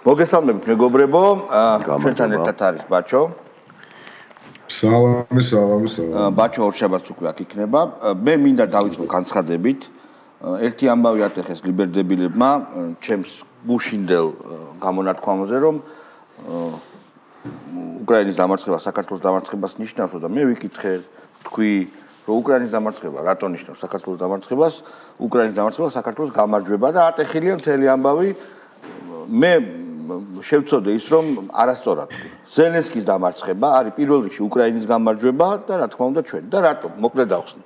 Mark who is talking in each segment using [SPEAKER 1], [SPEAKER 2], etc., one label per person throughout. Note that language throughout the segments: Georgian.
[SPEAKER 1] მოგესალმებით მეგობრებო, ჩვენთან ერთად არის ბაჩო.
[SPEAKER 2] სალამი.
[SPEAKER 1] ბაჩო ორშაბათს უკვე აქ იქნება. მე მინდა დავიწყო განცხადებით. ერთი ამბავი ატეხეს ლიბერდებილებმა ჩემს გუშინდელ გამონათქვამაზე, რომ უკრაინის დამარცხება საქართველოს დამარცხებას ნიშნავს და მე ვიკითხე, თქვი, რომ უკრაინის დამარცხება რატო ნიშნავს საქართველოს დამარცხებას, უკრაინის დამარცხება საქართველოს გამარჯვება და ატეხილია მთელი ამბავი. მე შევწოდე ის, რომ არასწორად თქვი. ზელენსკის დამარცხება არის პირველ რიგში უკრაინის გამარჯვება და რა თქმა უნდა ჩვენი. და რატო? მოკლედ დავხსნი.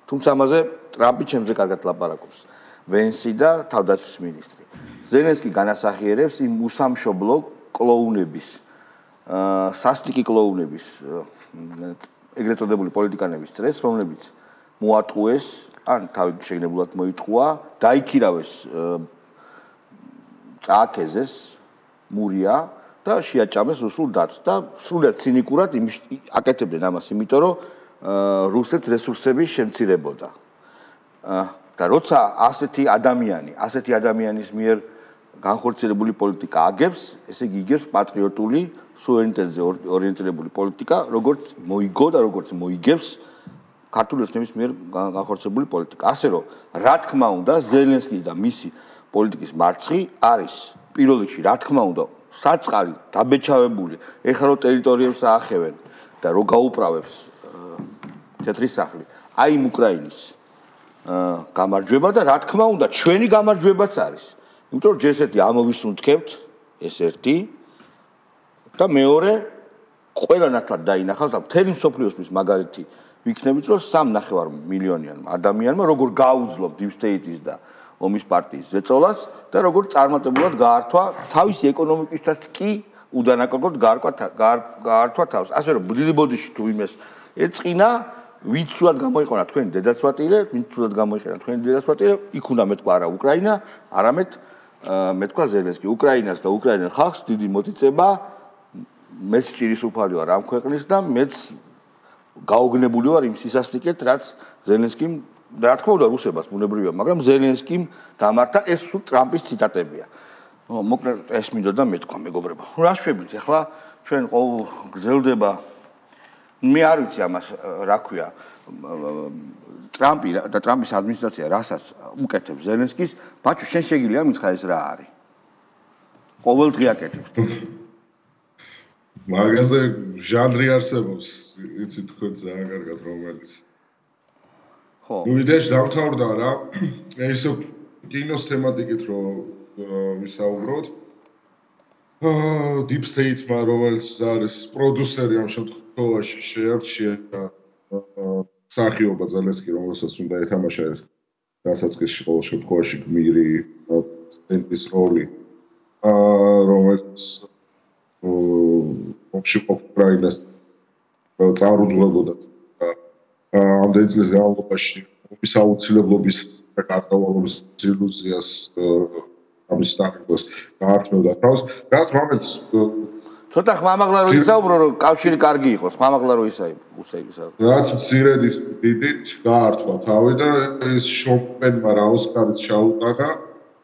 [SPEAKER 1] თუმცა ამაზე ტრამპი ჩემზე კარგად ლაპარაკობს. ვენსი და თავდაცვის მინისტრი. ზელენსკი განასახიერებს იმ უსამშობლო კლოუნების, სასტიკი კლოუნების, ეგრეთ წოდებული პოლიტიკანების წრეს, რომლებიც მოატყუეს, ან თავი შეგნებულად მოიტყუა, დაიქირავეს წააქეზეს მურია და შეაჭამეს რუსულ დათვს და სრულად ცინიკურად აკეთებდნენ ამას, იმიტომ რომ რუსეთს რესურსების შემცირებოდა. და როცა ასეთი ადამიანის მიერ განხორციელებული პოლიტიკა აგებს, ესე იგი იგებს პატრიოტული, სუვერენიტეტზე ორიენტირებული პოლიტიკა, როგორც მოიგო და როგორც მოიგებს ქართული ოცნების მიერ განხორციელებული პოლიტიკა. ასე რომ, რა თქმა უნდა, ზელენსკის და მისი პოლიტიკის მარცხი არის პირველ რიგში, რა თქმა უნდა, საწყალი დაბეჭავებული, ეხლა რო ტერიტორიებს აახევენ და რო გაუправებს თეთრი სახლი, აი იმ უკრაინის გამარჯვება და რა თქმა უნდა, ჩვენი გამარჯვებაც არის. იმიტომ რომ ჯერ-ერთი ამოვისუნთქებთ, ეს ერთი და მეორე ყველა ნათლად დაინახავს და მთელი მსოფლიოსთვის მაგალითი ვიქნებით, რომ 3.5 მილიონიან ადამიანმა როგორ გაუძლო deep state-ის და ომის პარტიის ზეწოლას და როგორ წარმატებულად გაართვა თავისი ეკონომიკისთვისაც კი უდანაკარგოდ გაართვა თავს. ასე რომ დიდი ბოდიში თუ იმეს ეწყინა, ვინც სულად გამოიყენა თქვენი დედაცვატირე, იქ უნდა მეთქვა არა უკრაინა, არამედ მეთქვა ზელენსკი. უკრაინას და უკრაინელ ხალხს დიდი მოტიცება, მეც ჭირისუფალი ვარ ამ ქვეყნის და მეც გაოგნებული ვარ იმ სისასტიკეთ, რაც ზელენსკიმ, რა თქმა უნდა რუსებას ბუნებრივია, მაგრამ ზელენსკიმ დამართა. ეს სულ ტრამპის ციტატებია. მოკლედ ეს მინდოდა მეთქვა მეგობრებო. რა შვებით, ახლა ჩვენ ყოველ გრძელდება, მე არ ვიცი ამას რა ქვია, ტრამპი და ტრამპის ადმინისტრაცია რასაც უკეთებს ზელენსკის, ბაჩო შენ შეგიძლია მითხრა ეს რა არის? ყოველ დღე აკეთებს.
[SPEAKER 2] მაგაზე ჟანრი არსებობს, იცი თქვენ ძალიან კარგად რომელიც.
[SPEAKER 1] ხო.
[SPEAKER 2] იდეაში დამთავრდა რა, ისო კინოს თემატიკით რო ვისაუბროთ. Deep State-მა რომელიც არის პროდიუსერი ამ შემთხვევაში შეარჩია სახიობა ზელენსკი, რომელსაც უნდა ეთამაშა ეს დასაწყისში ყოველ შემთხვევაში გმირი პრეზიდენტის როლი, რომელიც ომში უკრაინას წარუძღვებოდა ამდენი წლის განმავლობაში ომის აუცილებლობის და გარდაუვალების ილუზიას ამის სტაგნოს გაართმევდა თავს. რაც მომენტს
[SPEAKER 1] ცოტა ხმამაღლა რო ისაუბრო, რომ კავშირი კარგი იყოს, ხმამაღლა რო ისაუბრო.
[SPEAKER 2] რაც მცირედი დიდით გაართვა თავი და ეს შოპენმა რა ოსკარიც ჩაუტანა,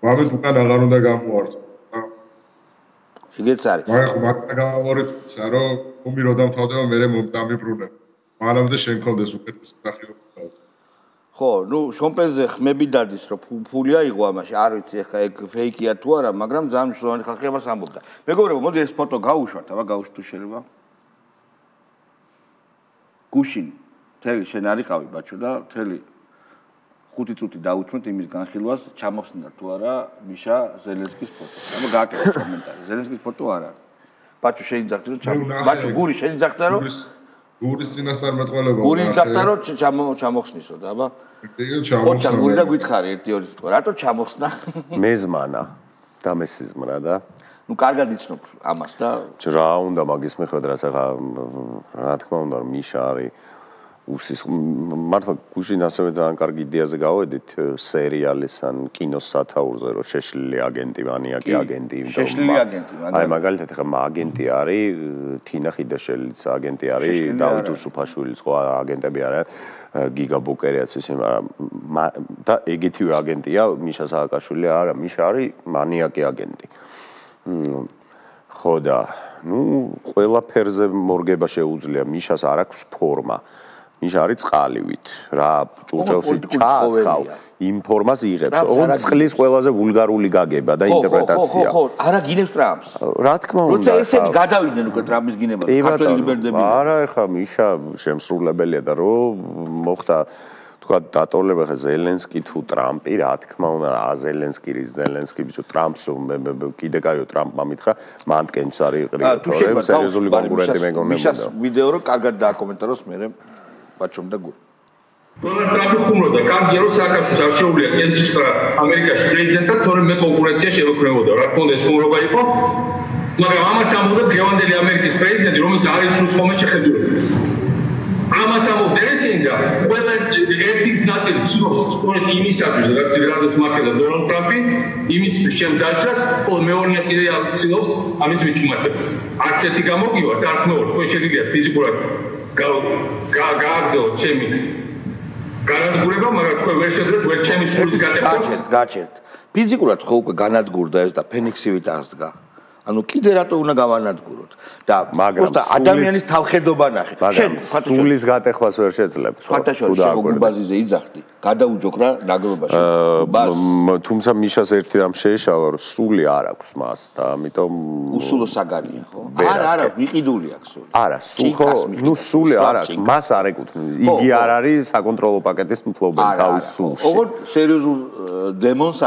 [SPEAKER 2] მომენტ უკან აღარ უნდა გამოართვა.
[SPEAKER 1] ეგეც არის.
[SPEAKER 2] მაგრამ გავავარდისა, რომ ომი რო დამთავრდება, მე დამიბრუნებ. მანამდე შენ კონდეს უკეთესი სახიობა.
[SPEAKER 1] ხო, შომპენზე ხმები დადის, რომ ფული აიღო ამაში, არ ვიცი, ეხლა ეგ ფეიკია თუ არა, მაგრამ ძალიან მნიშვნელოვანი ხალხი ამას ამბობდა. მეგობრებო, მოდი ეს ფოტო გავუშვათ, აბა გავუშვით თუ შეიძლება. გუშინ, მთელი შენ არიყავი ბაჩო და მთელი 5 წუთი დაუთმეთ იმის განხილვას, ჩამოხსნა თუ არა მიშა ზელენსკის ფოტო. აბა გააკეთე კომენტარი. ზელენსკის ფოტო არ არის. ბაჩო შეიძახდი რომ ბაჩო გური შეიძახდა რომ
[SPEAKER 2] გურის წინასწარმეტყველება.
[SPEAKER 1] გური იძახდა რომ ჩამოხსნისო და აბა. ხო, გური და გითხარი 1-2 სიტყვა. რატო ჩამოხსნა?
[SPEAKER 3] მეზმანა და მესიზმრა და
[SPEAKER 1] კარგად იცნობ ამას და
[SPEAKER 3] რა უნდა მაგის მიხედვით რაც ახლა რა თქმა უნდა რომ მიშა არის უსის მართლა გუშინ ასევე ძალიან კარგი იდეაზე გავედით სერიალის ან კინოს სათაურზე რომ შეშლილი აგენტი მანიაკი აგენტი აი მაგალითად ახლა აგენტი არის თინა ხიდაშელის აგენტი არის დავით უსუფაშვილის ხო აგენტები არიან გიგა ბუკერიაც ისე და ეგეთივე აგენტია მიშა სააკაშვილი არა მიშა არის მანიაკი აგენტი ხო და ყველაფერზე მორგება შეუძლია. მიშას არ აქვს ფორმა. მიშა არის წყალივით. რა ჭურჭელში ჩაასხავ, იმ ფორმას იღებს. ოღონდ წყლის ყველაზე ვულგარული გაგება და ინტერპრეტაცია.
[SPEAKER 1] ხო, არა გინებს ტრამპს.
[SPEAKER 3] რა თქმა უნდა.
[SPEAKER 1] როცა ესენი გადავიდნენ უკვე ტრამპის გინებას, ქართველი ლიბერლები.
[SPEAKER 3] არა, ეხა მიშა შემსრულებელია და რომ მოხდა თქვა დატოვება ხა ზელენსკი თუ ტრამპი, რა თქმა უნდა, ზელენსკი ბიჭო ტრამპს კიდე კაიო ტრამპმა მითხრა, მან ტკენჩს არის იყრია, თორემ სერიოზული კონკურენტი მეგონება.
[SPEAKER 1] მიშას ვიდეო რო კარგად დააკომენტაროს მე ბაჩომ და გურ.
[SPEAKER 4] დონალდ ტრამპი ხუმრობდა, კარგია რომ სააკაშვილს არ შეუძლია კენჭის ხრა ამერიკაში პრეზიდენტად, თორემ მე კონკურენცია შევექნებოდა. რა თქმა უნდა ეს ხუმრობა იყო, მაგრამ ამას ამბობდა დღევანდელი ამერიკის პრეზიდენტი, რომელიც არ იცავს ხოლმე შეხედულებას. ამას ამბობდა ესენი და ყველა ერთი ნაწილი ცნობს სწორედ იმისათვის, რაც მართლა დონალდ ტრამპი, იმის შემდაჭრას, ხოლო მეორე ნაწილი ცნობს ამის მიჩუმატებას. არც ერთი გამოგივართ, არც მეორე, თქვენ შეგიძლიათ ფიზიკურად გააგრძელოთ ჩემი განადგურება, მაგრამ თქვენ ვერ შეძლებთ ვერ ჩემი სულის გადახვას.
[SPEAKER 1] გაჩერდ. ფიზიკურად ხო უკვე განადგურდა ეს და ფენიქსივით ასდგა. ანუ კიდე რატო უნდა გავანადგუროთ და უბრალოდ ადამიანის თავხედობა ნახე.
[SPEAKER 3] შენ სულის გატეხვას ვერ შეძლებ.
[SPEAKER 1] სხვათაშორის გუბაზიზე იძახდი, გადაუჯოქ რა ნაგრობაში.
[SPEAKER 3] თუმცა მიშას ერთი რამ შეეშალა, რომ სული არ აქვს მას და ამიტომ
[SPEAKER 1] უსულო საგანია, ხო? არა, მიყიდული აქვს სული.
[SPEAKER 3] არა, სული არ აქვს, მას არ ეკუთვნის. იგი არ არის საკონტროლო პაკეტის მფლობელი თავის სულში.
[SPEAKER 1] ოღონდ სერიოზულ დემონს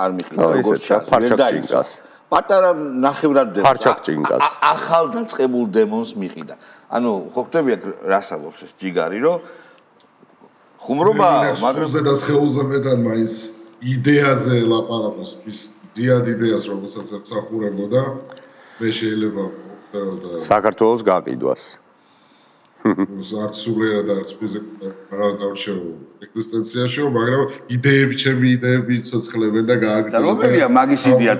[SPEAKER 1] არ მიყიდა, როგორც
[SPEAKER 3] ფარჩაკჭინკას.
[SPEAKER 1] პატარა ნახევრად დემონს.
[SPEAKER 3] ფარჩაკჭინკას.
[SPEAKER 1] ახალ დაწყებულ დემონს მიყიდა. ანუ ხო ხტები აქ რასაობს ეს ჯიგარი, რომ ხუმრობა, მაგრამ
[SPEAKER 2] ზედა სხეულზე მედან მაინც იდეაზე ლაპარაკობს, ის დიად იდეას რომელსაც ემსახურებოდა, მე შეიძლება
[SPEAKER 3] საქართველოს გაყიდვას.
[SPEAKER 2] არც სულიერად არც ფიზიკურად არ დავშევ ეგზისტენციაში, მაგრამ ჩემი იდეები ცოცხლებენ და გააგრძელებენ.
[SPEAKER 1] რომელია მაგის იდეა?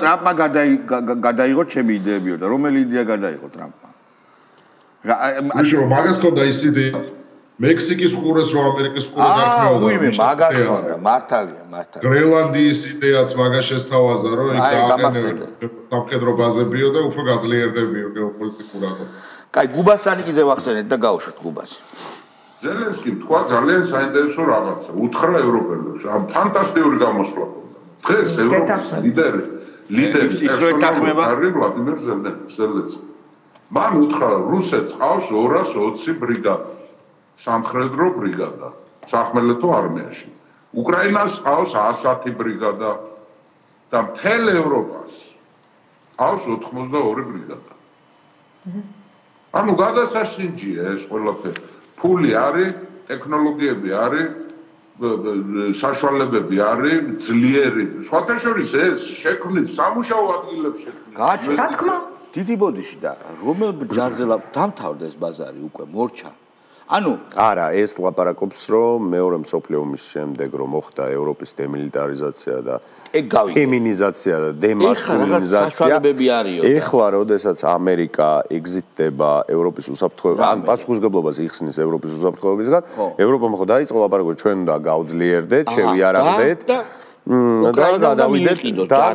[SPEAKER 1] ტრამპმა გადაიღო ჩემი იდეებიო და რომელი იდეა გადაიღო ტრამპმა?
[SPEAKER 2] მაგას ხონდა ის იდეა. მექსიკის ყურეს რო ამერიკის ყურე დახმაოდა.
[SPEAKER 1] უიმე, მაგას ხონდა, მართალია.
[SPEAKER 2] გრენლანდიის იდეაც მაგას შესთავაზა, რომ იქ დააყენებდა სამხედრო ბაზებიო და უფრო გაძლიერდებიო გეოპოლიტიკურად.
[SPEAKER 1] კაი, გუბას ანიკიზე ვახსენეთ და გავუშვით გუბას.
[SPEAKER 5] ზელენსკიმ თქვა ძალიან საინტერესო რაღაცა. უთხრა ევროპელებს, ფანტასტიკური გამოსვლა ჰქონდა. დღეს ევროპის ლიდერი პერსონალური ვლადიმერ ზელენსკი. მან უთხრა, რუსეთს ყავს 220 ბრიგადა. სამხედრო ბრიგადა სახმელეთო არმიაში. უკრაინას ყავს 110 ბრიგადა და მთელ ევროპას ყავს 82 ბრიგადა. ანუ გადასაშინჯია ეს ყველაფერი. ფული არის, ტექნოლოგიები არის, საშუალებები არის, ძლიერი. სხვათა შორის ეს შექმნის სამუშაო ადგილებს შექმნის.
[SPEAKER 1] რა თქმა, დიდი ბოდიში და რომელ ჯარზე დამთავრდა ეს ბაზარი უკვე მორჩა. ანუ
[SPEAKER 3] არა, ეს ლაპარაკობს, რომ მეორე მსოფლიო ომის შემდეგ რომ მოხდა ევროპის დემილიტარიზაცია და ფემინიზაცია და დემასკულინიზაცია. ეხლა, როდესაც ამერიკა ეგზიტდება ევროპის უსაფრთხოებისგან, ან პასუხისმგებლობას იხსნის ევროპის უსაფრთხოებისგან, ევროპამ ხო დაიწყო ლაპარაკობა, ჩვენ უნდა გავძლიერდეთ, შევიარაღდეთ და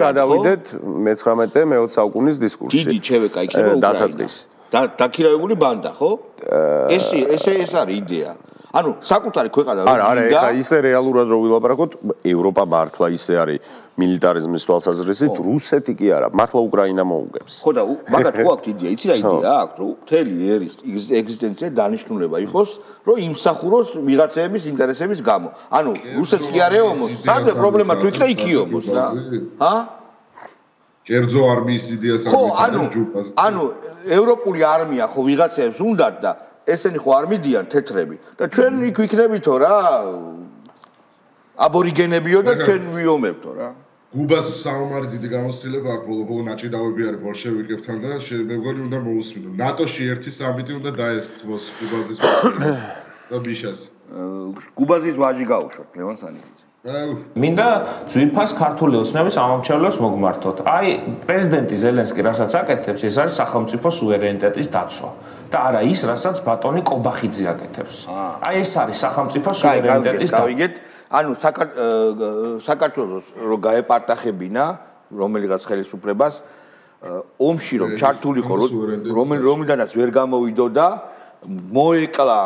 [SPEAKER 3] გადავიდეთ მე-19-მე-20 საუკუნის დისკურსში.
[SPEAKER 1] დიდი ჩევეკა იქნება უკრაინა. დაქირავებული ბანდა, ხო? ეს არის იდეა. ანუ საკუთარი ქვეყანა
[SPEAKER 3] არა, ეხლა ისე რეალურად რო ვილაპარაკოთ, ევროპა მართლა ისე არის მილიტარიზმის თვალსაზრისით, რუსეთი კი არა, მართლა უკრაინა მოუგებს.
[SPEAKER 1] ხო და მაგათ ხო აქვს იდეა, იცი რა იდეა აქვს, რომ მთელი ერის ეგზისტენცია დანიშნულება იყოს, რომ იმსახუროს ვიღაცების ინტერესების გამო. ანუ რუსეთს კი არ ეომოს, სადღე პრობლემა თუ იქნება იქ იომოს რა.
[SPEAKER 2] კერძო არმიის იდეას აღიქვამს ჯუპას.
[SPEAKER 1] ანუ ევროპული არმია ხო ვიღაცებს უნდათ და ესენი ხო არ მიდიან თეთრები და ჩვენ იქ ვიქნებითო რა აბორიგენებიო და ჩვენ ვიომებთო რა.
[SPEAKER 2] გუბას საომარი დიდი გამოცდილება აქვს, ბოლო ნაჭიდავები არის ბოლშევიკებთან და მე მგონი უნდა მოусმინო. ნატოში ერთი სამიტი უნდა დაესწროს გუბაზის და ბიშას.
[SPEAKER 1] გუბაზის ვაჟი გაუშვათ ლევან სანიკიძე.
[SPEAKER 6] მინდა ძვირფას ქართული ოცნების ამომრჩევლებს მოგმართოთ. აი, პრეზიდენტი ზელენსკი რასაც აკეთებს, ეს არის სახელმწიფო სუვერენიტეტის დაცვა და არა ის, რასაც ბატონი კობახიძე აკეთებს. აი, ეს არის სახელმწიფო სუვერენიტეტის დაცვა.
[SPEAKER 1] ანუ საქართველოს რო გაეპარტახებინა რომელიღაც ხელისუფლებას ომში რომ ჩართულიყო რომელიდანაც ვერ გამოვიდოდა მოეკლა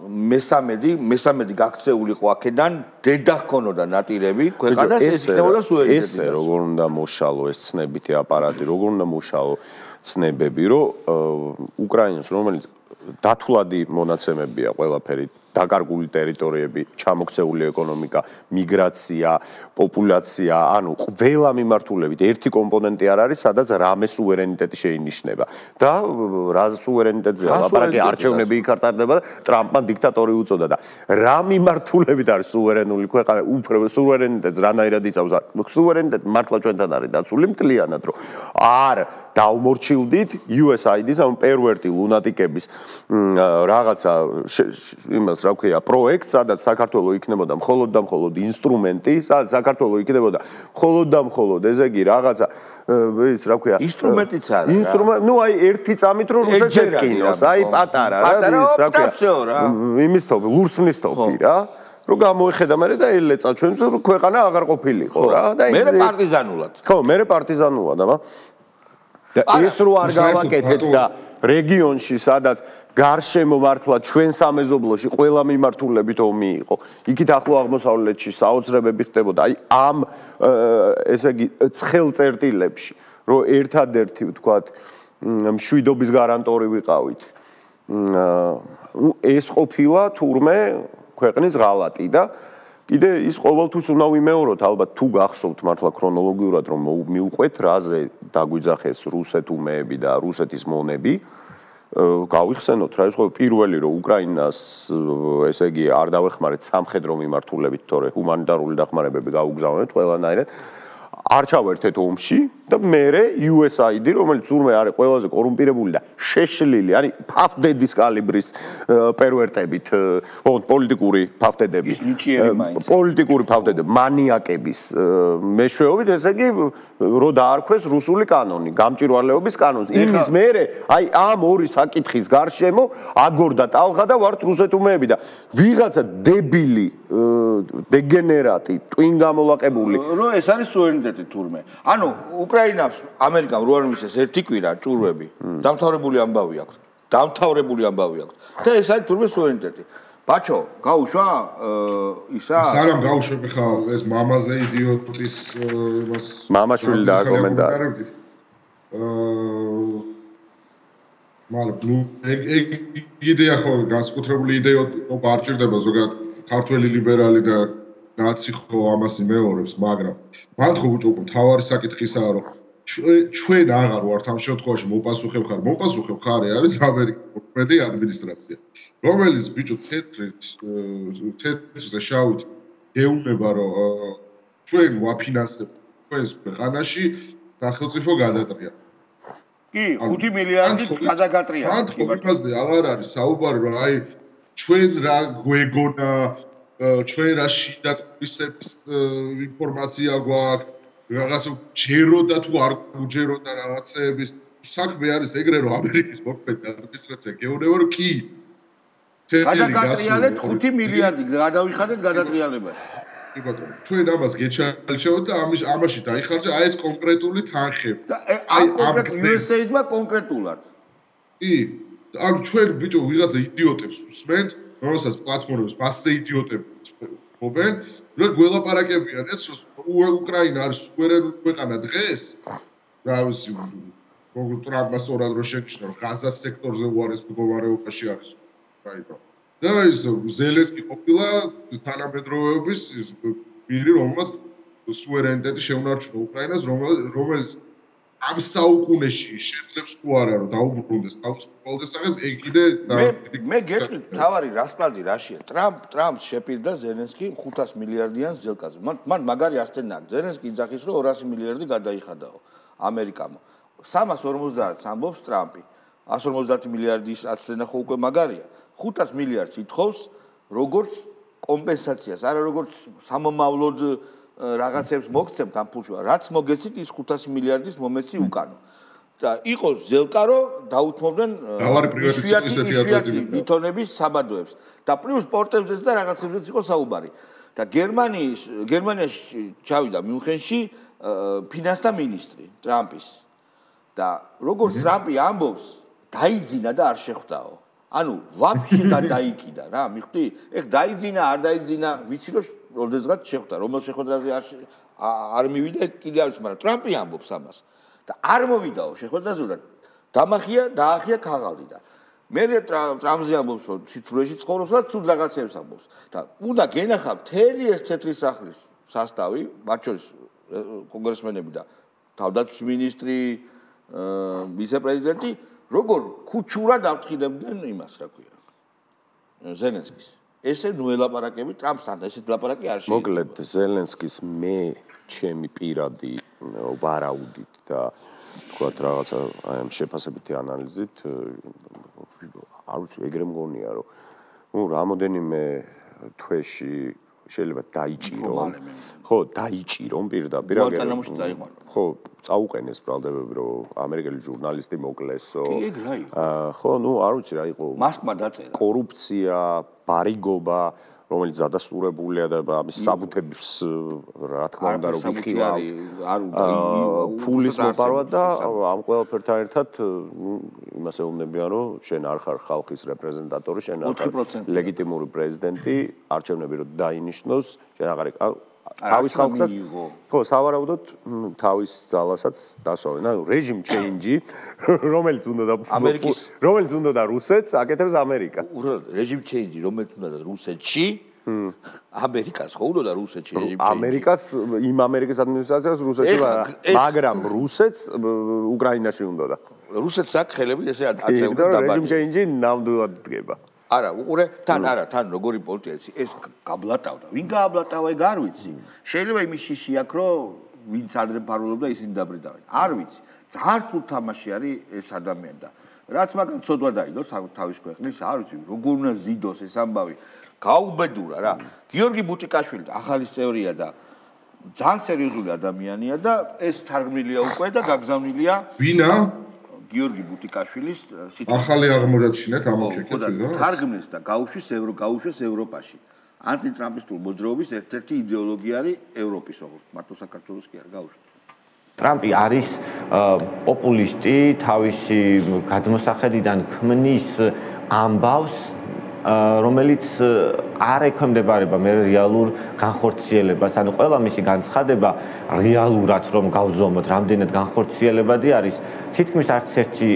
[SPEAKER 1] მესამედი გაქცეულიყო აქედან დედა ჰქონოდა ნატირები ქვეყანას ეს იქნებოდა სუვერენიტეტი
[SPEAKER 3] ესე როგორ უნდა მოშალო ეს ცნებითი აპარატი როგორ უნდა მოშალო ცნებები რომ უკრაინას რომელიც დათვლადი მონაცემებია ყველაფერი დაკარგული ტერიტორიები, ჩამოქცეული ეკონომიკა, მიგრაცია, პოპულაცია, ანუ ყველა მიმართულებით ერთი კომპონენტი არ არის, სადაც რამე სუვერენიტეტი შეინიშნება. და რა სუვერენიტეტზე ლაპარაკი არჩევნები იქ-არტარდება და ტრამპმა დიქტატორი უწოდა და რა მიმართულებით არის სუვერენული ქვეყანა, უფრო სუვერენიტეტს რანაირად იწავს? სუვერენიტეტი მართლა ჩვენთან არის დაცული მთლიანად, რომ არ დაუმორჩილდით USAID-ის, ანუ პერვერტი ლუნატიკების რაღაცა იმას რა ქვია პროექტს, სადაც საქართველოს იქნებოდა მხოლოდ და მხოლოდ ინსტრუმენტი, სადაც საქართველოს იქნებოდა მხოლოდ და მხოლოდ, ესე იგი რაღაცა ის რა ქვია
[SPEAKER 1] ინსტრუმენტიც არა.
[SPEAKER 3] ნუ აი ერთი წამით რომ რუსეთს ეთკინოს, აი პატარა რა ის რა ქვია. იმის თო ლურსმნის თოფი რა. რომ გამოიხედა მე და ელეცა ჩვენს ქვეყანა აღარ ყოფილიყო რა და
[SPEAKER 1] მე პარტიზანულად.
[SPEAKER 3] ხო, მე პარტიზანულად, აბა. და ეს რო არ გავაკეთეთ და რეგიონში სადაც გარშემო მართლა ჩვენ სამეზობლოში ყველა მიმართულებით ომი იყო. იქით ახლო აღმოსავლეთში საოცრებები ხდებოდა. აი ამ ესე იგი ცხელ წერტილებში რომ ერთადერთი ვთქვათ მშვიდობის გარანტორი ვიყავით. ეს ყოფილა თურმე ქვეყნის ღალატი და კიდე ის ყოველთვის უნდა ვიმეოროთ ალბათ თუ გახსოვთ მართლა ქრონოლოგიურად რომ მიუყვეთ რაზე დაგვიძახეს რუსეთუმეები და რუსეთის მონები გავიხსენოთ რა ის ყოველ პირველი რომ უკრაინას ესე იგი არ დავეხმარეთ სამხედრო მიმართულებით თორე ჰუმანიტარული დახმარებები გაუგზავნეთ ყველანაირად არ ჩავერთეთ ომში და მერე USAID რომელიც თურმე არის ყველაზე კორუმპირებული და შეშლილი არის ფავდედის კალიბრის პერვერტებით პოლიტიკური ფავდედების პოლიტიკური ფავდედები მანიაკების მეშვეობით ესე იგი რო დაარქვეს რუსული კანონი გამჭვირვალეობის კანონს იმის მერე აი ამ ორი საკითხის გარშემო აგორდა ტალღა და ვართ რუსეთუმეები და ვიღაცა დებილი დეგენერატი ტვინ გამოლაყებული
[SPEAKER 1] რო ეს არის სუვერენიტეტი თურმე ანუ უკრაინას ამერიკამ რო არ მისცეს ერთი კვირა ჭურვები დამთავრებული ამბავი აქვს და ეს არის თურმე სუვერენიტეტი ბაჩო გაუშვა ისა
[SPEAKER 2] სარამ გაუშვები ხა ეს მამაზე იდიოტის იმას
[SPEAKER 3] მამაშვილი და კომენტარი
[SPEAKER 2] მაგრამ ნუ ეგ იდეა ხო განსაკუთრებული იდეა არ ჭირდება ზოგადად ქართველი ლიბერალი და ნაცი ხო ამას იმეორებს, მაგრამ მან ხო ბიჭო თავარი საკითხისაა რომ ჩვენ აღარ ვართ ამ შემთხვევაში მოპასუხებ ხარი არის ამერიკის მოქმედი ადმინისტრაცია რომელიც ბიჭო თეთრზე შავით ეუბნება რომ ჩვენ ვაფინანსებთ ჩვენს ქვეყანაში სახელმწიფო გადატრია
[SPEAKER 1] კი 5 მილიარდი გადაგატრია
[SPEAKER 2] მან ხო იმაზე აღარ არის საუბარი რომ აი ჩვენ რა გვეგონა ჩვენ რა შიდა კურსების ინფორმაცია გვაქვს რაღაცა ჯეროდა თუ არ გუჯეროდა რაღაცეების საქმე არის ეგრე რომ ამერიკის მოქმედი ადმინისტრაცია გეუბნება რომ კი
[SPEAKER 1] გადაგატრიალეთ 5 მილიარდი გადავიხადეთ გადატრიალებაში
[SPEAKER 2] კი ბატონო ჩვენ ამას გეჩალჩევთ და ამაში დაიხარჯა აი ეს კონკრეტული თანხები
[SPEAKER 1] და აი USAID-მა კონკრეტულად
[SPEAKER 2] კი ან ჩვენ ბიჭო ვიღაცა იდიოტებს უსმენთ რომელსაც პლატფორმებს მასზე იდიოტები ხობენ რა გველაპარაკებიან ეს უკრაინა არის სუვერენული ქვეყანა დღეს რა ვიცი ტრამპმა სწორად რო შენიშნა რომ გაზას სექტორზე უარეს მდგომარეობაში არის უკრაინა და ის ზელენსკი ყოფილა თანამედროვეობის ის პირი რომელსაც სუვერენიტეტი შეუნარჩუნა უკრაინას რომელიც ამ საუკუნეში შეძლებს თუ არა რომ დაუბრუნდეს თავს პოლიტიკას ეგ კიდე
[SPEAKER 1] მე გეტყვი თავარი რასკლადი რაშია ტრამპ შეპირდა ზელენსკი 500 მილიარდიან ზელკაზე მან მაგარი ასწენა აქვს ზელენსკი იძახის რომ 200 მილიარდი გადაიხადაო ამერიკამ 350 ამბობს ტრამპი 150 მილიარდის ასწენა ხო უკვე მაგარია 500 მილიარდს ითხოვს როგორც კომპენსაციას არა როგორც სამომავლოდ რაღაცებს მოგცემთ ამ ფულში რაც მოგეცით ის 500 მილიარდის მომეცი უკანო და იყოს ზელკარო დაუთმობდნენ ისვიათი ლითონების საბადოებს და პლუს პორტებზეც და რაღაცებზეც იყო საუბარი და გერმანიაში ჩავიდა მიუნხენში ფინანსთა მინისტრი ტრამპის და როგორც ტრამპი ამბობს დაიძინა და არ შეხვდაო ანუ ვაფშე გადაიკიდა რა მიხვდი ეხ დაიძინა არ დაიძინა ვიცი რომ როდესღაც შეხვდა რომელ შეხვედრაზე არ მივიდა კიდე არის მაგრამ ტრამპი ამბობს ამას და არ მოვიდაო შეხვედრაზე და დაახია ქაღალდი და მე ტრამპზე ამბობს რომ სიცრუეში ცხოვრობს და ცუდ რაღაცებს ამბობს და უნდა გენახა მთელი ეს თეთრი სახლის სასტავი მათ შორის კონგრესმენები და თავდაცვის მინისტრი ვიცე-პრეზიდენტი როგორ ქუჩურად აფრთხილებდნენ იმას რა ქვია ზელენსკის ესე ნუ ელაპარაკები ტრამპსთან ესეთ ლაპარაკი არ შეიძლება
[SPEAKER 3] მოკლედ ზელენსკის მე ჩემი პირადი ვარაუდით და თქვათ რაღაცა აი ამ შეფასებითი ანალიზით არ ვიცი ეგრე მგონია რომ ნუ რამოდენიმე თვეში შეიძლება დაიჭირონ ხო დაიჭირონ პირდაპირ ხო წაუყენეს ბრალდებები რომ ამერიკელი ჟურნალისტი მოკლესო ხო ნუ არ ვიცი რა იყო
[SPEAKER 1] მასკმა დაწერა
[SPEAKER 3] კორუფცია ბარიგობა რომელიც დადასტურებულია და ამის საბუთებს რა თქმა უნდა რომ ვიხილავთ ფულის მოპარვა და ამ ყველაფერთან ერთად იმას ეუბნებიან რომ შენ არ ხარ ხალხის რეპრეზენტატორი შენ არ ხარ ლეგიტიმური პრეზიდენტი არჩევნები რომ დაინიშნოს შენ აღარ თავის ხალხსაც ხო სავარაუდოდ თავის ძალასაც დასვავენ ანუ რეჟიმ ჩეინჯი რომელიც უნდა და რუსეთს აკეთებს ამერიკა
[SPEAKER 1] რეჟიმ ჩეინჯი რომელიც უნდა და რუსეთში ამერიკას ხო უნდა და რუსეთში რეჟიმ ჩეინჯი
[SPEAKER 3] ამერიკას იმ ამერიკის ადმინისტრაციას რუსეთში მაგრამ რუსეთს უკრაინაში უნდა და
[SPEAKER 1] რუსეთს აქ ხელები ესე აწეულებს
[SPEAKER 3] და რეჟიმ ჩეინჯი ნამდვილად დგება
[SPEAKER 1] არა უყურე თან როგორი პოლიტიკა ეს გაბლატავდა ვინ გააბლატავა ეგ არ ვიცი შეიძლება იმის შიში აქვს რომ ვინც ადრე ფარულობდა ისინი დაბრიდავენ არ ვიცი ძალიან რთულ თამაში არის ეს ადამიანი და რაც მაგან ცოდვა დაიდო თავის ქვეყნის არ ვიცი როგორ უნდა ზიდოს ეს ამბავი გაუბედურა რა გიორგი ბუტიკაშვილი ახალი წევრია და ძალიან სერიოზული ადამიანია და ეს თარგმნილია უკვე და გაგზავნილია
[SPEAKER 2] ვინა
[SPEAKER 1] გიორგი ბუტიკაშვილის
[SPEAKER 2] ახალი აღმოჩენით ამოქეკეთილი
[SPEAKER 1] თარგმნეს და გაუშვეს ევროპაში ანტიტრამპისტული მოძრაობის ერთ-ერთი იდეოლოგია არის ევროპის როგორც მარტო საქართველოს კი არ გაუშვეს
[SPEAKER 7] ტრამპი არის პოპულისტი თავისი გადმოსახედიდან ქმნის ამბავს რომელიც არ ექვემდებარება მე რეალურ განხორციელებას ანუ ყველა მისი განცხადება რეალურად რომ გავზომოთ რამდენად განხორციელებადი არის თითქმის არც ერთი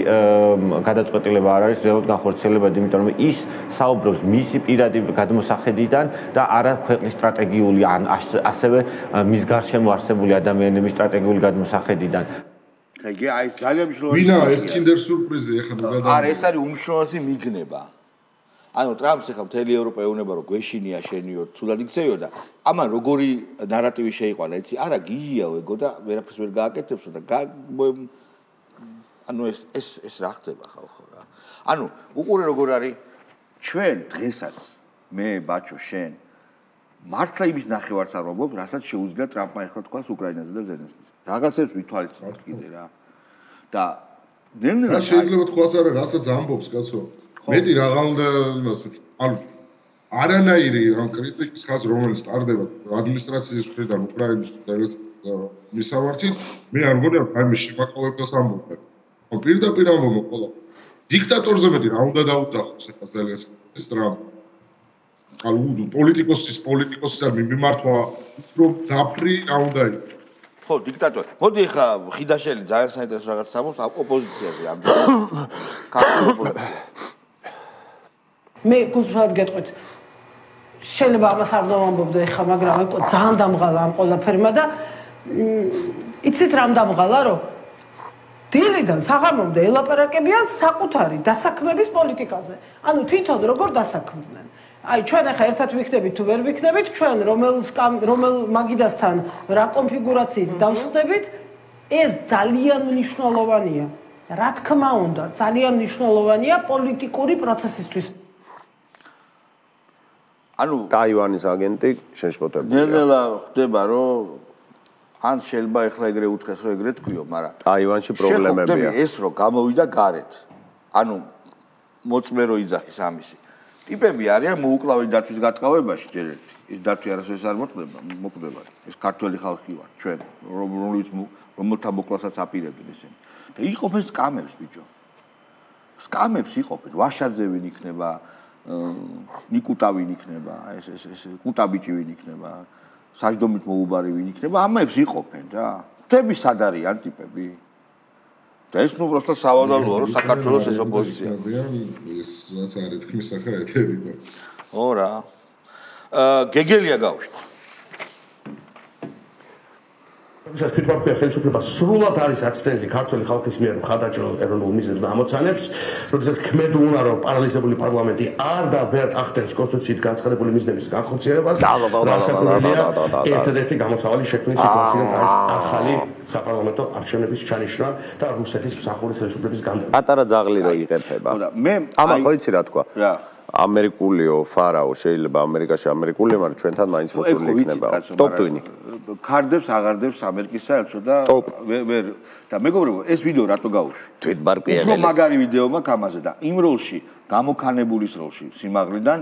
[SPEAKER 7] გადაწყვეტილება არ არის რეალურად განხორციელებადი იმიტომ რომ ის საუბრობს მისი პირადი გადმოსახედიდან და არა ქვეყნის სტრატეგიული ან ასევე მის გარშემო არსებული ადამიანების სტრატეგიული გადმოსახედიდან
[SPEAKER 1] აი ძალიან მნიშვნელოვანი
[SPEAKER 2] ვინა ეს კინდერ სურპრიზი ახლა
[SPEAKER 1] არა ეს არის უმნიშვნელოვანესი მიგნება ანუ ტრამპს ახლა მთელი ევროპა ეუბნება რომ გვეშინია შენიო თულად იქცევიო და ამან როგორი ნარატივი შეიყვანა იცი არა გიჟიაო ეგო და ვერაფერს ვერ გააკეთებსო და ანუ ეს რა ხდება ხალხო რა ანუ უყურე როგორ არის ჩვენ დღესაც მე ბაჩო შენ მართლა იმის ნახევარს არ ვამბობ რასაც შეუძლია ტრამპმა ახლა თქვას უკრაინაზე და ზელენსკიზე რაღაცებს ვითვალისწინოთ კიდე რა და ნემნერა
[SPEAKER 2] შეიძლება თქვას არა რასაც ამბობს კაცო მეტი რაღა უნდა იმას ანუ არანაირი ამ კრიტიკის ხაზი რომელიც ტარდება ადმინისტრაციის მხრიდან უკრაინის მისავართით მე არ მგონია რომ ამის შემაკავებას ამბობ ან პირდაპირ ამბობ ყველა დიქტატორზე მეტი რა უნდა დაუძახოს ახლა ზელენსკის ტრამპ ანუ პოლიტიკოსის მიმართვა რომ ძაფრი რა უნდა იყოს
[SPEAKER 1] ხო დიქტატორი მოდი ახლა ხიდაშელი ძალიან საინტერესო რაღაც ამბობს ოპოზიციაზე ამბობს ქართული ოპოზიცია
[SPEAKER 8] მე გულწრფელად გეტყვით შეიძლება ამას არ დავამბობდე ხა მაგრამ ძალიან დამღალა ამ ყველაფერმა და იცით რამ დამღალა რომ დილიდან საღამომდე ელაპარაკებიან საკუთარი დასაქმების პოლიტიკაზე ანუ თვითონ როგორ დასაქმდნენ აი ჩვენ ახლა ერთად ვიქნებით თუ ვერ ვიქნებით ჩვენ რომელ მაგიდასთან რა კონფიგურაციით დავსხდებით ეს ძალიან მნიშვნელოვანია რა თქმა უნდა ძალიან მნიშვნელოვანია პოლიტიკური პროცესისთვის
[SPEAKER 3] ანუ ტაივანის აგენტი შეშფოთებულია.
[SPEAKER 1] ნელ-ნელა ხდება რომ ან შეიძლება ეხლა ეგრე უთხრეს რომ ეგრე თქვიო, მაგრამ
[SPEAKER 3] ტაივანში პრობლემებია.
[SPEAKER 1] ეს რომ გამოვიდა გარეთ. ანუ მოწმე რო იძახის ამისი. ტიპები არიან მოუკლავი დათვის გატყავებაში ჯერ ერთი. ეს დათვი არასოდეს არ მოკვდება. ეს ქართველი ხალხი ვარ, ჩვენ, რომელთა მოკლასაც აპირებდნენ ესენი. და იყოფენ სკამებს, ბიჭო. სკამებს იყოფენ. ვაშაძე ვინ იქნება, ნიკუტა ვინ იქნება, ეს კუტაბიჭი ვინ იქნება, საჯდომით მოუბარი ვინ იქნება, ამებს იყოფენ რა. ხვდები სად არიან ტიპები? და ეს ნუ პროსტა სავადალოა, რომ საქართველოს ეს ოპოზიცია.
[SPEAKER 2] ეს რაც არის თქმის სახე ეთერი და.
[SPEAKER 1] ო რა. გეგელია გავუშვით.
[SPEAKER 9] ეს თვითმართველი ხელისუფლება სრულად არის აცდენილი ქართული ხალხის მიერ მხარდაჭერილ ეროვნულ მიზნებს და ამოცანებს, როდესაც ქმედულა რომ პარალიზებული პარლამენტი არ და ვერ ახდენს კონსტიტუციით განცხადებული მიზნების განხორციელებას, რასაკვირველია ერთადერთი გამოსავალი შექმნის სიტუაციიდან არის ახალი საპარლამენტო არჩევნების ჩანიშვნა და რუსეთის მსახური ხელისუფლების განდევნა.
[SPEAKER 3] პატარა ძაღლი რო იღებება.
[SPEAKER 1] მე
[SPEAKER 3] ამან ხო იცი რა თქვა? რა ამერიკულიო ფარაო შეიძლება ამერიკაში ამერიკული, მაგრამ ჩვენთან მაინც რუსული იქნება. ტოპტვინი.
[SPEAKER 1] ქარდებს აღარდებს ამერიკის საელჩო და ვერ და მეგობრებო, ეს ვიდეო რატო გავუშვი?
[SPEAKER 3] თვითბარკვი
[SPEAKER 1] ეგ მაგარი ვიდეო მაქვს ამაზე და იმ როლში, გამოქანებულის როლში, სიმაღლიდან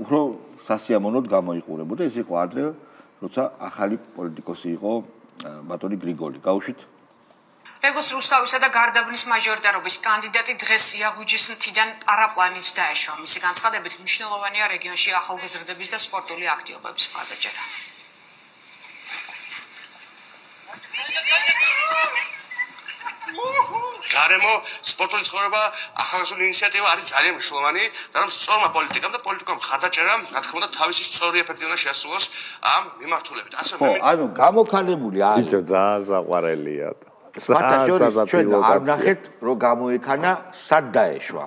[SPEAKER 1] უფრო სასიამოვნოდ გამოიყურებოდა. ეს იყო ადრე, როცა ახალი პოლიტიკოსი იყო ბატონი გრიგოლი. გავუშვით?
[SPEAKER 10] როგორც რუსთავისა და გარდაბნის მაჟორიტარობის კანდიდატი დღეს იაღვიჯის მთიდან პარაპლანით დაეშვა. მისი განცხადებით მნიშვნელოვანია რეგიონში ახალგაზრდების და სპორტული აქტივობების მხარდაჭერა.
[SPEAKER 11] გარემო სპორტული ცხოვრება ახალგაზრდული ინიციატივა არის ძალიან მნიშვნელოვანი და რომ სწორმა პოლიტიკამ და პოლიტიკამ მხარდაჭერა, რა თქმა უნდა, თავისი სწორი ეფექტი უნდა შეასრულოს ამ მიმართულებით. ასე
[SPEAKER 1] მე ანუ გამოქანებული არის.
[SPEAKER 3] ბიჭო ძალიან საყვარელია.
[SPEAKER 1] ჩვენ არ ნახეთ რომ გამოექანა სად დაეშვა.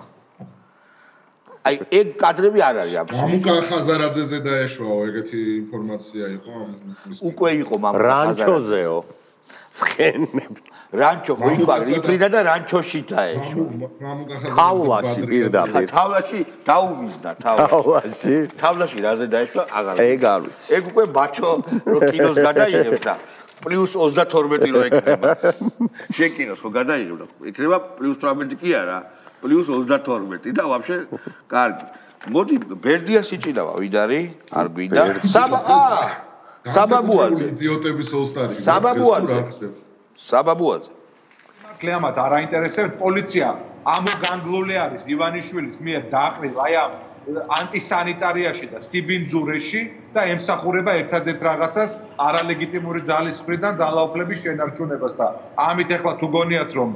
[SPEAKER 1] აი ეგ კადრები არ არის ამ
[SPEAKER 2] მამუკა ხაზარაძეზე დაეშვაო, ეგეთი ინფორმაცია იყო ამ
[SPEAKER 1] უკვე იყო მამუკა
[SPEAKER 3] რანჩოზეო ცხენებ
[SPEAKER 1] რანჩო ხო იყო იფრიდა და რანჩოში დაეშვა
[SPEAKER 3] თავლაში პირდაპირ
[SPEAKER 1] თავლაში დაუმიზდა თავლაში რაზე დაეშვა აღარ
[SPEAKER 3] ეგ არ ვიცი
[SPEAKER 1] ეგ უკვე ბაჩო რო კინოს გადაიღებს და პლუს 32 რო ეკრება შეკინოს ხო გადაიღებ და ეკრება პლუს 18 კი არა პლუს 32 და ვაფშე კარგი მოდი ბერდიას იჭიდავა ვიდარი არ გვიდა საბაბუაძე
[SPEAKER 2] იდიოტების ოსტარი
[SPEAKER 1] საბაბუაძე
[SPEAKER 12] კლემატ არ აინტერესებს პოლიცია ამოგანგლული არის ივანიშვილის მიერ დაყრილ აი ამ ანტისანიტარიაში და სიბინძურეში და ემსახურება ერთადერთ რაღაცას არალეგიტიმური ძალის მხრიდან ძალაუფლების შენარჩუნებას და ამით ახლა თუ გონიათ რომ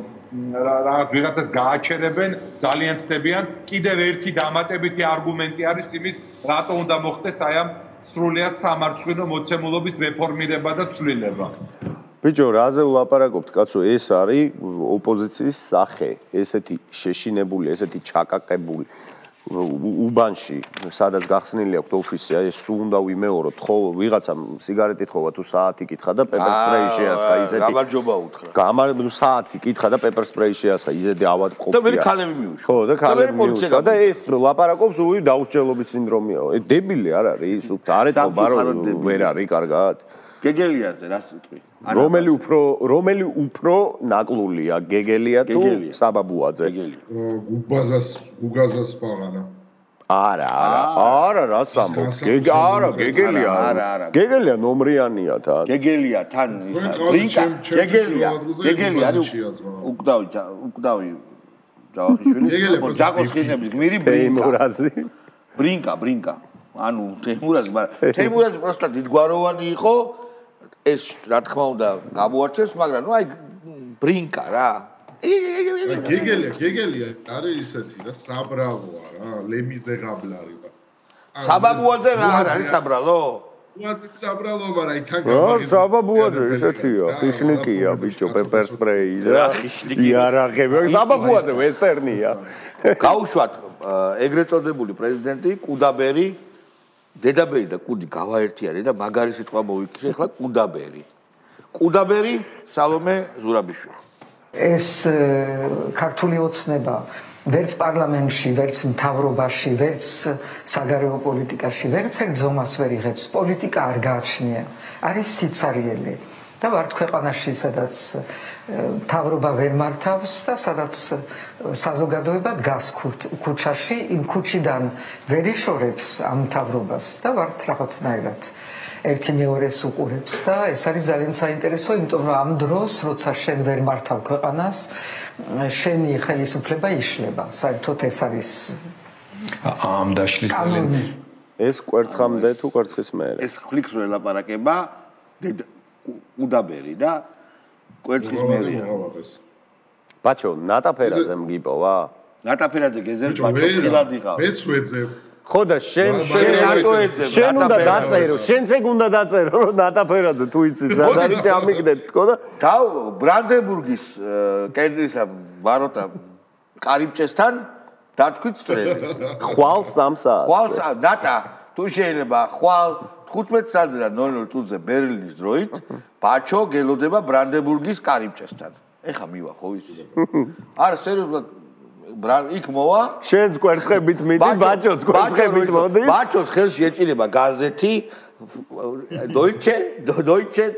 [SPEAKER 12] რაღაც ვიღაცას გააჩერებენ ძალიან ცდებიან კიდევ ერთი დამატებითი არგუმენტი არის იმის რატო უნდა მოხდეს აი ამ სრულიად სამარცხვინო მოცემულობის რეფორმირება და ცვლილება
[SPEAKER 3] ბიჭო რაზე ვლაპარაკობთ კაცო ეს არის ოპოზიციის სახე ესეთი შეშინებული ესეთი ჩაკაკებული უბანში სადაც გახსნილი აქვს ოფისი აი ეს უნდა ვიმეოროთ ხო ვიღაცამ სიგარეტი თხოვა თუ საათი კითხა და პეპერ სპრეი შეასხა ისეთი
[SPEAKER 1] გამარჯობა უთხრა
[SPEAKER 3] საათი კითხა და პეპერ სპრეი შეასხა ისეთი ავად ყოფილი
[SPEAKER 1] და მე ქალები მიუშვა
[SPEAKER 3] ხო და ქალები მიუშვა და ეს ლაპარაკობს უი დაუსჯელობის სინდრომია დებილი არ არის სულ არეთყობა რომ ვერ არის კარგად
[SPEAKER 1] გეგელიაზე რას იტყვი
[SPEAKER 3] რომელი უფრო ნაკლულია გეგელია თუ საბაბუაძე
[SPEAKER 2] გუგაზას პაღანა
[SPEAKER 3] არა რა სამბობს არა გეგელია ნომრიანია თან
[SPEAKER 1] გეგელია თან ბრინკა გეგელია არის უკდავი ჯავახიშვილი ჯაკოსკინების გმირი ბრინკა ანუ თემურაზი მაგრამ თემურაზი პროსტა დიდგვაროვანი იყო ეს რა თქმა უნდა გამოარჩევს მაგრამ ნუ აი ბრინკა რა
[SPEAKER 2] გეგელია არის ისეთი და საბრალოა რა ლემიზე ღაბლარი და
[SPEAKER 1] საბაბუაძე რა არის საბრალო
[SPEAKER 2] უაცით საბრალო მაგრამ აი თან
[SPEAKER 3] საბაბუაძე ისეთია ხიშნიკია ბიჭო პეპერ სპრეი და იარაღები საბაბუაძე ვესტერნია
[SPEAKER 1] გაუშვათ ეგრეთ წოდებული პრეზიდენტი კუდაბერი დედაბერი და კუდი გავაერთიანე და მაგარი სიტყვა მოვიქცე ახლა კუდაბერი სალომე ზურაბიშვილი
[SPEAKER 13] ეს ქართული ოცნება ვერც პარლამენტში ვერც მთავრობაში ვერც საგარეო პოლიტიკაში ვერც ერთ ზომას ვერ იღებს პოლიტიკა არ გააჩნია არის სიცარიელი და ვართ ქვეყანაში, სადაც მთავრობა ვერ მართავს და სადაც საზოგადოება დგას ქუჩაში, იმ ქუჩიდან ვერ იშორებს ამ მთავრობას და ვართ რაღაცნაირად ერთი მეორეს უყურებს და ეს არის ძალიან საინტერესო, იმიტომ რომ ამ დროს, როცა შენ ვერ მართავ ქვეყანას, შენი ხელისუფლება იშლება. საერთოდ ეს არის
[SPEAKER 14] ამ დაშლის
[SPEAKER 3] წელი. ეს კვერცხამდე თუ კვერცხის მერე.
[SPEAKER 1] ეს ხლიქს რო ელაპარაკება უდაბერი და კვერცხის მერეა.
[SPEAKER 3] ბაჩო, ნატაფერაძე მგიპოვა?
[SPEAKER 1] ნატაფერაძე გეზერ ბაჩო ხილად იყავ.
[SPEAKER 2] მეც ვეძებ.
[SPEAKER 3] ხო და შენ უნდა დაწერო, შენც ეგ უნდა დაწერო, რომ ნატაფერაძე თუ იცით, სად არის ამიგდეთ თქო და
[SPEAKER 1] დაუ ბრანდენბურგის კენტრისა ვაროთა კარიბჭესთან დათქვით წრელი.
[SPEAKER 3] ხვალ 3 საათს.
[SPEAKER 1] ხვალ დატა თუ შეიძლება ხვალ 15 საათზე და 00 წუთზე ბერლინის დროით ბაჩო გელოდება ბრანდენბურგის კარიბჭესთან. ეხა მივა ხო ისი? არა სერიოზულად იქ მოვა
[SPEAKER 3] შენს კვერცხებით მიდი ბაჩოს კვერცხებით მოდი
[SPEAKER 1] ბაჩოს ხელში ეჭირება გაზეთი Deutsche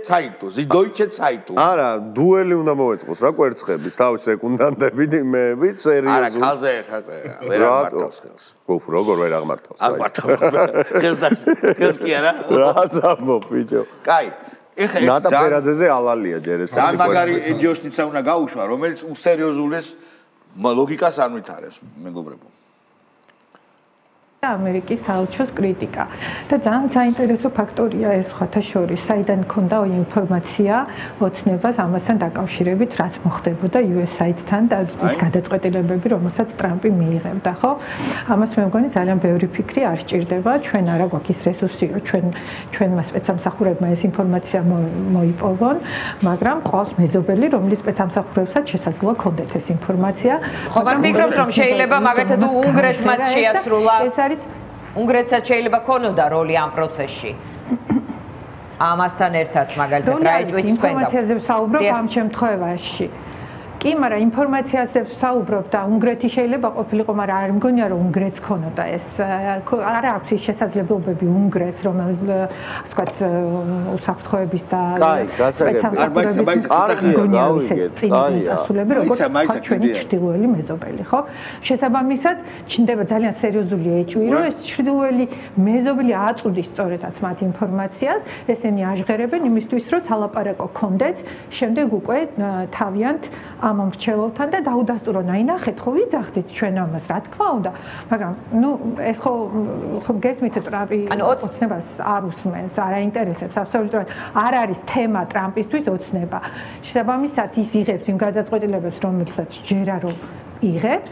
[SPEAKER 1] Zeitung Deutsche Zeitung
[SPEAKER 3] არა დუელი უნდა მოეწყოს რა კვერცხების თავის სეკუნდანტებით მეები სერიოზული
[SPEAKER 1] არა ხალზე ხა ვერ აღმართავს ხელს
[SPEAKER 3] გოფ როგორ ვერ აღმართავს
[SPEAKER 1] აღმართავს ხელს კი არა
[SPEAKER 3] რა სამბობ ბიჭო
[SPEAKER 1] კაი ეხა
[SPEAKER 3] ნატაფერაძეზე ალალია ჯერ ეს
[SPEAKER 1] და მაგარი ეჯოსტიცა უნდა გაუშვა რომელიც უსერიოზულეს ლოგიკას არ ვითარებს მეგობრებო
[SPEAKER 15] ამერიკის საელჩოს კრიტიკა და ძალიან საინტერესო ფაქტორია ეს ხათა შორის საიდან ქონდა ინფორმაცია ოცნებას ამასთან დაკავშირებით რაც მოხდებოდა USAID-თან და ის გადაწყვეტილებები რომელსაც ტრამპი მიიღებდა ხო ამას მე მგონი ძალიან ბევრი ფიქრი არ სჭირდება ჩვენ არა გვაქვს ის რესურსი რომ ჩვენმა სპეცსამსახურებმა ეს ინფორმაცია მოიპოვონ მაგრამ ყავს მეზობელი რომლის სპეცსამსახურებსაც შესაძლოა ქონდეთ ეს ინფორმაცია
[SPEAKER 10] ხო მაგრამ ფიქრობთ რომ შეიძლება მაგათად უნგრეთმა შეასრულა უნგრეთსაც შეიძლება ქონოდა როლი ამ პროცესში. ამასთან ერთად მაგალითად რა ეჭვით თქვენ და
[SPEAKER 15] ინფორმაციაზე ვსაუბრობ ამ შემთხვევაში. კი, მაგრამ ინფორმაციაზე ვსაუბრობ და უნგრეთი შეიძლება ყოფილიყო, მაგრამ არ მგონია რომ უნგრეთს ქონოდა ეს. არა აქვს ის შესაძლებლობები უნგრეთს, რომელიც ასე ვთქვათ უსაფრთხოების და წინასულები როგორც ჩვენი ჩრდილოელი მეზობელი, ხო? შესაბამისად, ჩნდება ძალიან სერიოზული ეჭვი, რომ ეს ჩრდილოელი მეზობელი აწუდის სწორედაც მათ ინფორმაციას, ესენი აჟღერებენ იმისთვის, რომ სალაპარაკო კონდეთ, შემდეგ უკვე თავიანთ ამ მრჩეველთან და დაუდასტურონ აი ნახეთ ხო ვიძახდით ჩვენ ამას რა თქმა უნდა მაგრამ ნუ ეს ხო გესმით ტრამპი ოცნებას არ უსმენს არ აინტერესებს აბსოლუტურად არ არის თემა ტრამპისთვის ოცნება შესაბამისად ის იღებს იმ გადაწყვეტილებებს რომელსაც ჯერა რომ იღებს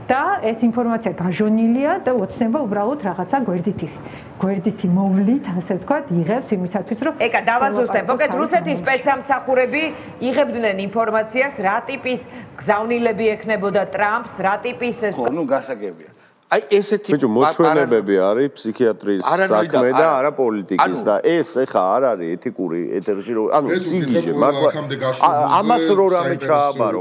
[SPEAKER 15] და ეს ინფორმაცია გაჟონილია და ოცნება უბრალოდ რაღაცა გვერდითი მოვლით, ასე ვთქვათ, იღებს იმისათვის, რომ
[SPEAKER 10] ეკა დავაზუსტებ. მოკეთ რუსეთის სპეცსამსახურები იღებდნენ ინფორმაციას, რა ტიპის გზავნილები ექნებოდა ტრამპს, რა ტიპის
[SPEAKER 1] ხო, ნუ გასაგებია. აი ესეთი
[SPEAKER 3] ბიჭო მოჩვენებები არის ფსიქიატრის საქმე და არა პოლიტიკის და ეს ეხა არ არის ეთიკური ეთერში რომ ანუ სიგიჟე მართლა ამას რო რამე ჩააბარო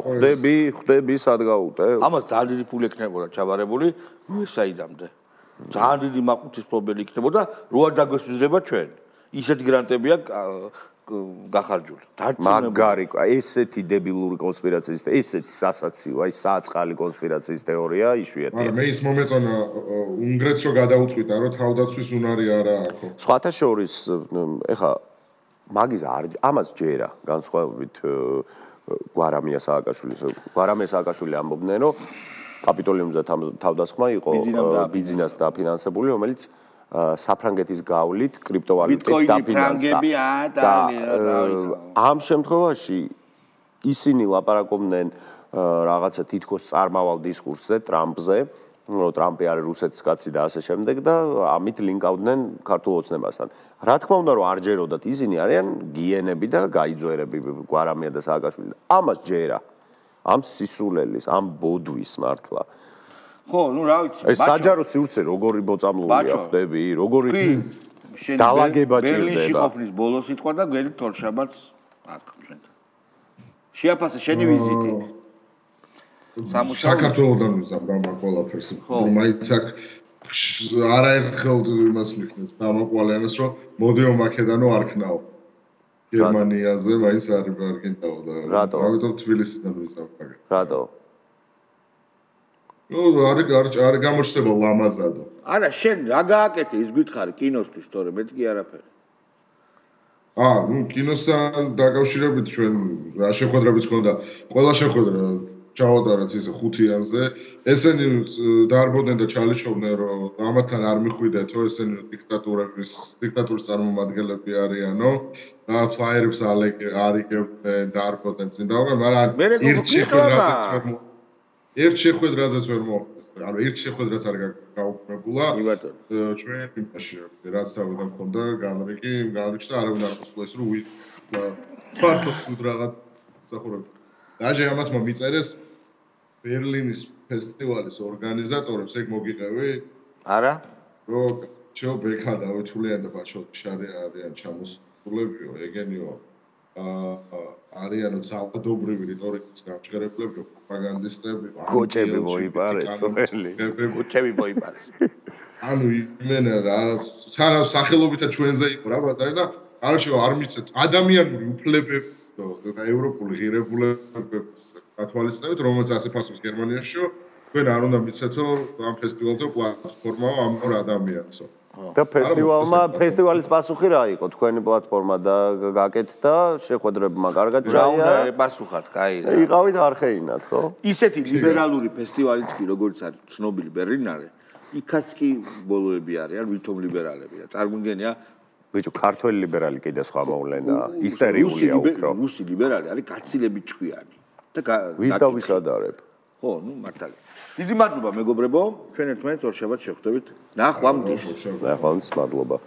[SPEAKER 3] ხვდები სად გაუტევ
[SPEAKER 1] ამას ძალიან დიდი ფული ექნებოდა ჩაბარებული USAID-ამდე ძალიან დიდი მაყუთის ფლობელი იქნებოდა რო არ დაგვესვიზება ჩვენ ისეთი გრანტები აქვს გახარჯული.
[SPEAKER 3] მაგარი, ესეთი დებილური კონსპირაციის და ესეთი სასაცილო, აი საწყალი კონსპირაციის თეორია იშვიათია.
[SPEAKER 2] მაგრამ მე ის მომეწონა უნგრეთს რო გადაუწყვიტა, რომ თავდაცვის უნარი არა აქვს.
[SPEAKER 3] სხვათა შორის, ეხა მაგის ამას ჯერა განსხვავებით გვარამია სააკაშვილი ამბობდნენ, რომ კაპიტოლიუმზე თავდასხმა იყო ბიზნეს დაფინანსებული, რომელიც საფრანგეთის გავლით კრიპტოვალუტით დაფინანსდა. ამ შემთხვევაში ისინი ლაპარაკობდნენ რაღაცა თითქოს წარმავალ დისკურსზე ტრამპზე, რომ ტრამპი არის რუსეთის კაცი და ასე შემდეგ და ამით ლინკავდნენ ქართულ ოცნებასთან. რა თქმა უნდა, რომ არ ჯეროდათ ისინი არიან გიენები და გაიძვერები გვარამია და სააკაშვილი. ამას ჯერა. ამ სისულელის, ამ ბოდვის მართლა.
[SPEAKER 1] ხო, ნუ რა ვიცი.
[SPEAKER 3] ეს საჯარო სივრცე როგორი მოწამლულია ხდები, როგორი დალაგება ჭირდება.
[SPEAKER 1] ბერლინში ყოფნის ბოლო სიტყვა და გველი თორშაბათს აქ ჩვენთან. შეაფასე შენი ვიზიტი.
[SPEAKER 2] საქართველოდან ვიზამ რა ყველაფერს. მაინც აქ არაერთხელ იმას მიხნეს დამოყვალიანეს, რომ მოდიო მაკედანო არ ქნაო. გერმანიაზე მაინც არ გინდაო და ამიტომ თბილისიდან ვიზამთაგე.
[SPEAKER 3] რატო?
[SPEAKER 2] არ გამოჩნდება ლამაზადო.
[SPEAKER 1] არა, შენ რა გააკეთე ის გითხარი კინოსთვის, თორე მეც კი არაფერი.
[SPEAKER 2] კინოსთან დაკავშირებით ჩვენ რა შეხვედრებიც ქონდა. ყველა შეხვედრა ჩავატარეთ ისე 5-იანზე. ესენი დაარბოდნენ და ჩალიჩობდნენ, რომ ამათთან არ მიხვიდეთო, ესენი დიქტატურის წარმომადგენლები არიანო. და ფლაიერებს არიგებდნენ, დაარბოდნენ წინ და მაგრამ ერთ შეხვედრაზეც ვერ მოხდეს. ანუ ერთ შეხვედრაც არ გაუქმებულა. ჩვენ იმაში რაც თავიდან მქონდა განრიგდა არავინ არ მოსულა ის რომ ფართოდ თუ რაღაც სახურები. დაჟე ამათმა მიწერეს ბერლინის ფესტივალის ორგანიზატორებს ეგ მოგიყევი?
[SPEAKER 1] არა.
[SPEAKER 2] რომ ჩო ბექა დავითულიან და ბაჩოთი არიან ჩამოსულებიო, ეგენიო. არიანო ძალადობრივი რიტორიკის გამჭირებლები, პროპაგანდისტები,
[SPEAKER 3] კოჭები მოიპარეს,
[SPEAKER 1] კოჭები მოიპარეს.
[SPEAKER 2] ანუ იმენა რა, სანამ სახელობითა ჩვენზე იყო რა ბაზარი და არაში არ მიცეთ ადამიანური უფლებები და ევროპული ღირებულებების გათვალისწინებით, რომელიც ასე ფასობს გერმანიაში, თქვენ არ უნდა მიცეთო ამ ფესტივალზე პლატფორმაა ამ ორ ადამიანსო.
[SPEAKER 3] და ფესტივალის პასუხი რა იყო? თქვენი პლატფორმა და გაკეთდა, შეხვედრებმა კარგად
[SPEAKER 1] ჩაია. რა უნდა ეპასუხათ, კაი რა.
[SPEAKER 3] იყავით არხეინად, ხო?
[SPEAKER 1] ისეთი ლიბერალური ფესტივალიც კი როგორც არის ცნობილი ბერლინარე, იქაც კი ბოლოები არიან, ვითომ ლიბერალები და წარმოიდგენია
[SPEAKER 3] ბიჭო, ქართველი ლიბერალი კიდე სხვა მოვლენა, ისტერიულია უფრო.
[SPEAKER 1] რუსი ლიბერალი არის გაცილებით ჭკვიანი და
[SPEAKER 3] ვის დავისადარებ?
[SPEAKER 1] ხო, მართალია. დიდი მადლობა მეგობრებო, ჩვენ ერთმანეთს ორ შაბათს შევხვდებით. ნახვამდის.
[SPEAKER 3] ნახვამდის, მადლობა.